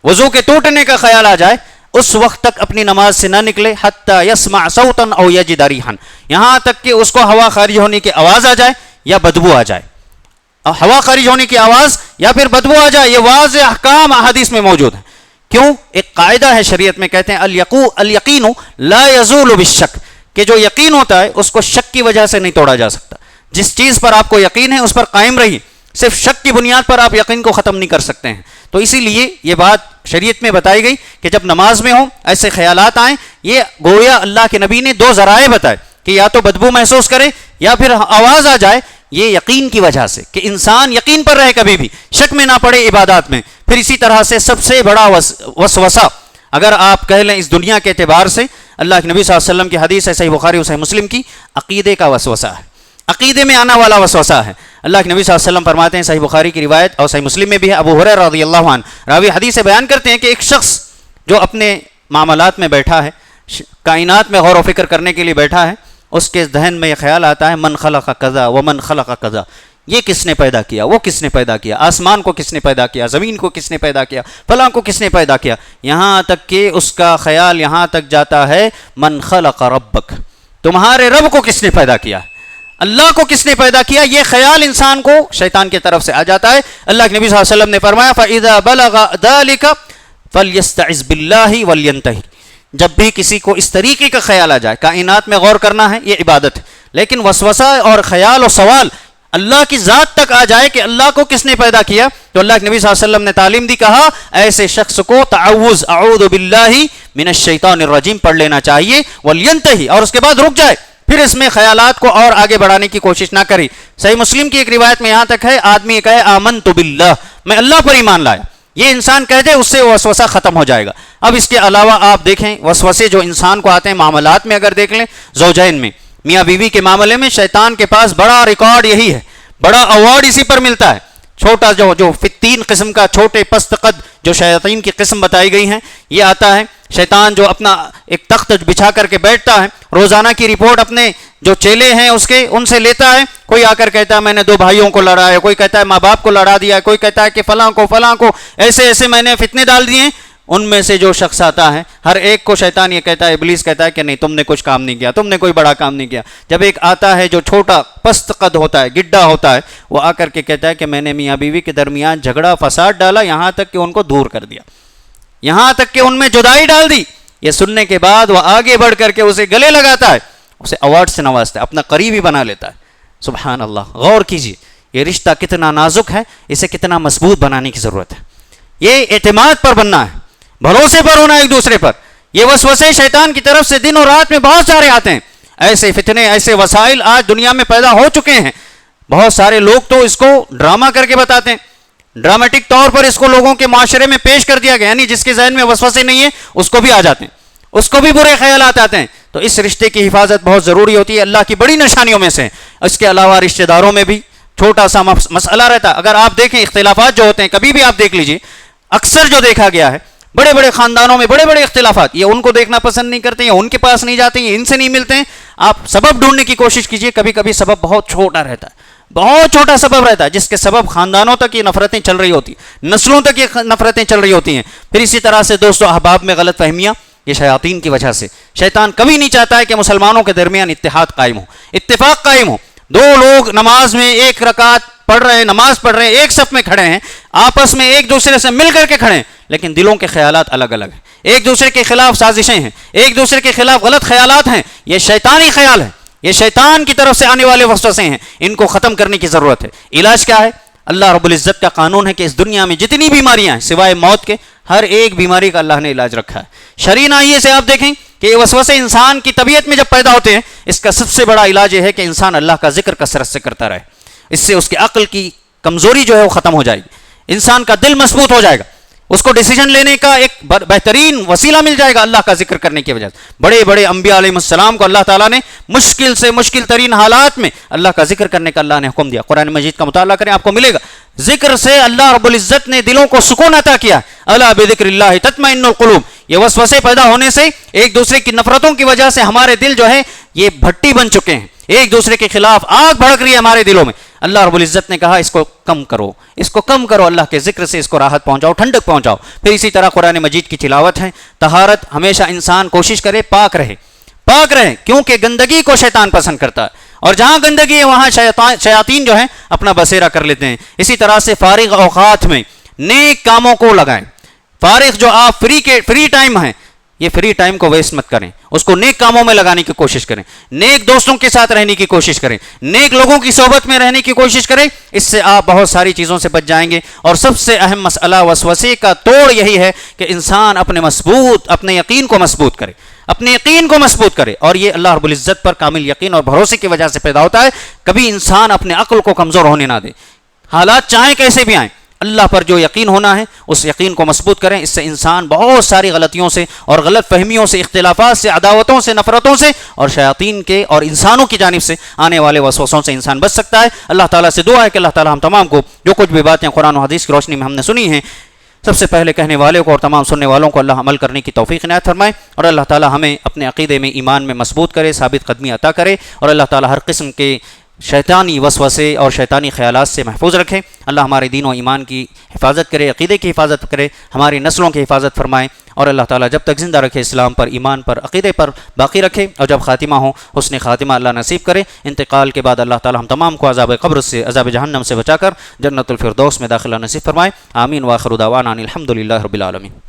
وضو کے ٹوٹنے کا خیال آ جائے، اس وقت تک اپنی نماز سے نہ نکلے حتی یسمع صوتا او یجد ریحا، یہاں تک کہ اس کو ہوا خارج ہونے کی آواز آ جائے یا بدبو آ جائے۔ ہوا خارج ہونے کی آواز یا پھر بدبو آ جائے، یہ واضح احکام احادیث میں موجود ہیں۔ کیوں؟ ایک قاعدہ ہے شریعت میں، کہتے ہیں الیقین لا یزول بالشک، کہ جو یقین ہوتا ہے اس کو شک کی وجہ سے نہیں توڑا جا سکتا۔ جس چیز پر آپ کو یقین ہے اس پر قائم رہیے، صرف شک کی بنیاد پر آپ یقین کو ختم نہیں کر سکتے ہیں۔ تو اسی لیے یہ بات شریعت میں بتائی گئی کہ جب نماز میں ہوں ایسے خیالات آئیں، یہ گویا اللہ کے نبی نے 2 ذرائع بتائے کہ یا تو بدبو محسوس کرے یا پھر آواز آ جائے، یہ یقین کی وجہ سے، کہ انسان یقین پر رہے، کبھی بھی شک میں نہ پڑے عبادات میں۔ پھر اسی طرح سے سب سے بڑا وسوسہ اگر آپ کہہ لیں اس دنیا کے اعتبار سے، اللہ کے نبی صلی اللہ علیہ وسلم کی حدیث ہے صحیح بخاری اور صحیح مسلم کی، عقیدے کا وسوسہ ہے، عقیدے میں آنا والا وسوسہ ہے۔ اللہ کے نبی صلی اللہ علیہ وسلم فرماتے ہیں، صحیح بخاری کی روایت اور صحیح مسلم میں بھی ہے، ابو ہریرہ رضی اللہ عنہ راوی حدیث سے بیان کرتے ہیں کہ ایک شخص جو اپنے معاملات میں بیٹھا ہے، کائنات میں غور و فکر کرنے کے لیے بیٹھا ہے، اس کے ذہن میں یہ خیال آتا ہے من خلق کذا ومن خلق کذا، یہ کس نے پیدا کیا، وہ کس نے پیدا کیا، آسمان کو کس نے پیدا کیا، زمین کو کس نے پیدا کیا، فلاں کو کس نے پیدا کیا، یہاں تک کہ اس کا خیال یہاں تک جاتا ہے من خلق ربک، تمہارے رب کو کس نے پیدا کیا، اللہ کو کس نے پیدا کیا۔ یہ خیال انسان کو شیطان کی طرف سے آ جاتا ہے۔ اللہ کے نبی صلی اللہ علیہ وسلم نے فرمایا فَإِذَا بَلَغَ ذَلِكَ فَلْيَسْتَعِذْ بِاللَّهِ وَلْيَنْتَهِ، جب بھی کسی کو اس طریقے کا خیال آ جائے، کائنات میں غور کرنا ہے یہ عبادت ہے، لیکن وسوسہ اور خیال اور سوال اللہ کی ذات تک آ جائے کہ اللہ کو کس نے پیدا کیا، تو اللہ کے نبی صلی اللہ علیہ وسلم نے تعلیم دی، کہا ایسے شخص کو تعوذ اعوذ باللہ من الشیطان الرجیم پڑھ لینا چاہیے، وَلْيَنْتَهِ، اور اس کے بعد رک جائے، پھر اس میں خیالات کو اور آگے بڑھانے کی کوشش نہ کری۔ صحیح مسلم کی ایک روایت میں یہاں تک ہے، آدمی یہ کہے آمنت باللہ، میں اللہ پر ایمان لایا، یہ انسان کہہ دے، اس سے وسوسہ ختم ہو جائے گا۔ اب اس کے علاوہ آپ دیکھیں وسوسے جو انسان کو آتے ہیں معاملات میں، اگر دیکھ لیں زوجین میں، میاں بیوی کے معاملے میں شیطان کے پاس بڑا ریکارڈ یہی ہے، بڑا ایوارڈ اسی پر ملتا ہے۔ چھوٹا جو 3 قسم کا چھوٹے پست قد جو شیاطین کی قسم بتائی گئی ہیں، یہ آتا ہے شیطان جو اپنا ایک تخت بچھا کر کے بیٹھتا ہے، روزانہ کی رپورٹ اپنے جو چیلے ہیں اس کے ان سے لیتا ہے، کوئی آ کر کہتا ہے میں نے 2 بھائیوں کو لڑایا، کوئی کہتا ہے ماں باپ کو لڑا دیا، کوئی کہتا ہے کہ فلاں کو ایسے میں نے فتنے ڈال دیے۔ ان میں سے جو شخص آتا ہے ہر ایک کو شیطان یہ کہتا ہے، ابلیس کہتا ہے کہ نہیں تم نے کچھ کام نہیں کیا، تم نے کوئی بڑا کام نہیں کیا۔ جب ایک آتا ہے جو چھوٹا پست قد ہوتا ہے، گڈھا ہوتا ہے، وہ آ کر کے کہتا ہے کہ میں نے میاں بیوی کے درمیان جھگڑا فساد ڈالا، یہاں تک کہ ان کو دور کر دیا، یہاں تک کہ ان میں جدائی ڈال دی۔ یہ سننے کے بعد وہ آگے بڑھ کر کے اسے گلے لگاتا ہے، اسے ایوارڈ سے نوازتا ہے، اپنا قریبی بنا لیتا ہے۔ سبحان اللہ، غور کیجیے یہ رشتہ کتنا نازک ہے، اسے کتنا مضبوط بنانے کی ضرورت ہے۔ یہ اعتماد پر بننا ہے، بھروسے پر ہونا ایک دوسرے پر۔ یہ وسوسے شیطان کی طرف سے دن اور رات میں بہت سارے آتے ہیں، ایسے فتنے، ایسے وسائل آج دنیا میں پیدا ہو چکے ہیں۔ بہت سارے لوگ تو اس کو ڈرامہ کر کے بتاتے ہیں، ڈرامیٹک طور پر اس کو لوگوں کے معاشرے میں پیش کر دیا گیا، یعنی جس کے ذہن میں وسوسے نہیں ہے اس کو بھی آ جاتے ہیں، اس کو بھی برے خیالات آتے ہیں۔ تو اس رشتے کی حفاظت بہت ضروری ہوتی ہے، اللہ کی بڑی نشانیوں میں سے۔ اس کے علاوہ رشتہ داروں میں بھی چھوٹا سا مسئلہ رہتا ہے۔ اگر آپ دیکھیں اختلافات جو ہوتے ہیں، کبھی بھی آپ دیکھ لیجئے، اکثر جو دیکھا گیا ہے بڑے بڑے خاندانوں میں بڑے بڑے اختلافات، یہ ان کو دیکھنا پسند نہیں کرتے، یا ان کے پاس نہیں جاتے، یہ ان سے نہیں ملتے ہیں۔ آپ سبب ڈھونڈنے کی کوشش کیجئے، کبھی کبھی سبب بہت چھوٹا رہتا ہے، بہت چھوٹا سبب رہتا ہے، جس کے سبب خاندانوں تک یہ نفرتیں چل رہی ہوتی ہیں، نسلوں تک یہ نفرتیں چل رہی ہوتی ہیں۔ پھر اسی طرح سے دوستو احباب میں غلط فہمیاں، یہ شیاطین کی وجہ سے۔ شیطان کبھی نہیں چاہتا ہے کہ مسلمانوں کے درمیان اتحاد قائم ہو، اتفاق قائم ہو۔ 2 لوگ نماز میں 1 رکعت پڑھ رہے ہیں، نماز پڑھ رہے ہیں، ایک صف میں کھڑے ہیں، آپس میں ایک دوسرے سے مل کر کے کھڑے ہیں، لیکن دلوں کے خیالات الگ الگ ہیں، ایک دوسرے کے خلاف سازشیں ہیں، ایک دوسرے کے خلاف غلط خیالات ہیں۔ یہ شیطانی خیال ہے، یہ شیطان کی طرف سے آنے والے وسوسے ہیں، ان کو ختم کرنے کی ضرورت ہے۔ علاج کیا ہے؟ اللہ رب العزت کا قانون ہے کہ اس دنیا میں جتنی بیماریاں ہیں سوائے موت کے، ہر ایک بیماری کا اللہ نے علاج رکھا ہے۔ شرعی ناحیے سے آپ دیکھیں کہ یہ وسوسے انسان کی طبیعت میں جب پیدا ہوتے ہیں، اس کا سب سے بڑا علاج یہ ہے کہ انسان اللہ کا ذکر کثرت سے کرتا رہے، اس سے اس کی عقل کی کمزوری جو ہے وہ ختم ہو جائے گی، انسان کا دل مضبوط ہو جائے گا، اس کو ڈیسیجن لینے کا ایک بہترین وسیلہ مل جائے گا اللہ کا ذکر کرنے کی وجہ سے۔ بڑے بڑے انبیاء علیہ السلام کو اللہ تعالیٰ نے مشکل سے مشکل ترین حالات میں اللہ کا ذکر کرنے کا اللہ نے حکم دیا۔ قرآن مجید کا مطالعہ کریں، آپ کو ملے گا ذکر سے اللہ رب العزت نے دلوں کو سکون عطا کیا۔ الا بذکر اللہ تطمئن القلوب، یہ وسوسے پیدا ہونے سے، ایک دوسرے کی نفرتوں کی وجہ سے ہمارے دل جو ہے یہ بھٹی بن چکے ہیں، ایک دوسرے کے خلاف آگ بھڑک رہی ہے ہمارے دلوں میں۔ اللہ رب العزت نے کہا اس کو کم کرو، اس کو کم کرو، اللہ کے ذکر سے اس کو راحت پہنچاؤ، ٹھنڈک پہنچاؤ۔ پھر اسی طرح قرآن مجید کی تلاوت ہے، طہارت، ہمیشہ انسان کوشش کرے پاک رہے، پاک رہے، کیونکہ گندگی کو شیطان پسند کرتا ہے، اور جہاں گندگی ہے وہاں شیاطین جو ہیں اپنا بسیرا کر لیتے ہیں۔ اسی طرح سے فارغ اوقات میں نیک کاموں کو لگائیں، فارغ جو آپ فری ٹائم ہیں، یہ فری ٹائم کو ویسٹ مت کریں، اس کو نیک کاموں میں لگانے کی کوشش کریں، نیک دوستوں کے ساتھ رہنے کی کوشش کریں، نیک لوگوں کی صحبت میں رہنے کی کوشش کریں، اس سے آپ بہت ساری چیزوں سے بچ جائیں گے۔ اور سب سے اہم مسئلہ وسوسے کا توڑ یہی ہے کہ انسان اپنے یقین کو مضبوط کرے، اپنے یقین کو مضبوط کرے، اور یہ اللہ رب العزت پر کامل یقین اور بھروسے کی وجہ سے پیدا ہوتا ہے۔ کبھی انسان اپنے عقل کو کمزور ہونے نہ دے، حالات چاہیں کیسے بھی آئیں، اللہ پر جو یقین ہونا ہے اس یقین کو مضبوط کریں۔ اس سے انسان بہت ساری غلطیوں سے اور غلط فہمیوں سے، اختلافات سے، عداوتوں سے، نفرتوں سے، اور شیاطین کے اور انسانوں کی جانب سے آنے والے وسوسوں سے انسان بچ سکتا ہے۔ اللہ تعالیٰ سے دعا ہے کہ اللہ تعالیٰ ہم تمام کو جو کچھ بھی باتیں قرآن و حدیث کی روشنی میں ہم نے سنی ہیں، سب سے پہلے کہنے والے کو اور تمام سننے والوں کو اللہ عمل کرنے کی توفیق عنایت فرمائے، اور اللہ تعالیٰ ہمیں اپنے عقیدے میں، ایمان میں مضبوط کرے، ثابت قدمی عطا کرے، اور اللہ تعالیٰ ہر قسم کے شیطانی وسوسے اور شیطانی خیالات سے محفوظ رکھے۔ اللہ ہمارے دین و ایمان کی حفاظت کرے، عقیدے کی حفاظت کرے، ہماری نسلوں کی حفاظت فرمائے، اور اللہ تعالیٰ جب تک زندہ رکھے اسلام پر، ایمان پر، عقیدے پر باقی رکھے، اور جب خاتمہ ہو حسن خاتمہ اللہ نصیب کرے۔ انتقال کے بعد اللہ تعالیٰ ہم تمام کو عذاب قبر سے، عذاب جہنم سے بچا کر جنت الفردوس میں داخلہ نصیب فرمائے۔ آمین وآخر دعوانا ان الحمد للہ رب العالمین۔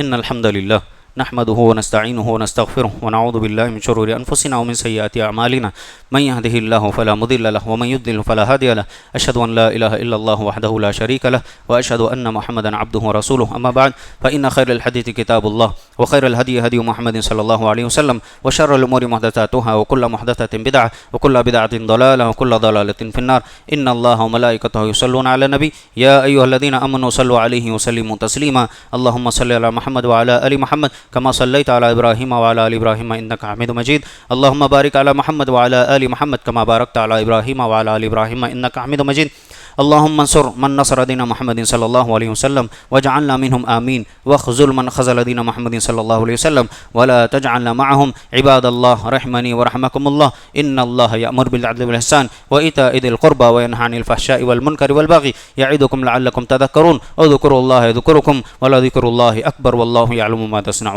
ان الحمد للہ نحمده ونستعینه ونستغفره ونعوذ باللہ من شرور انفسنا ومن سیئات اعمالنا من يهده الله فلا مضل له ومن يضلل فلا هادي له اشهد ان لا اله الا الله وحده لا شريك له واشهد ان محمدا عبده ورسوله اما بعد فان خير الحديث كتاب الله وخير الهدي هدي محمد صلى الله عليه وسلم وشر الامور محدثاتها وكل محدثة بدعة وكل بدعة ضلالة وكل ضلالة في النار ان الله وملائكته يصلون على النبي يا ايها الذين امنوا صلوا عليه وسلموا تسليما اللهم صل على محمد وعلى ال محمد كما صليت على ابراهيم وعلى ال ابراهيم انك حميد مجيد اللهم بارك على محمد وعلى ال محمد كما باركت على ابراهيم وعلى ال ابراهيم انك حميد مجيد اللهم انصر من نصر دين محمد صلى الله عليه وسلم واجعلنا منهم آمين واخذل من خذل دين محمد صلى الله عليه وسلم ولا تجعلنا معهم عباد الله رحمني ورحمكم الله إن الله يأمر بالعدل والإحسان وإيتاء ذي القربى وينهى عن الفحشاء والمنكر والبغي يعظكم لعلكم تذكرون اذكروا الله يذكركم ولذكر الله أكبر والله يعلم ما تصنعون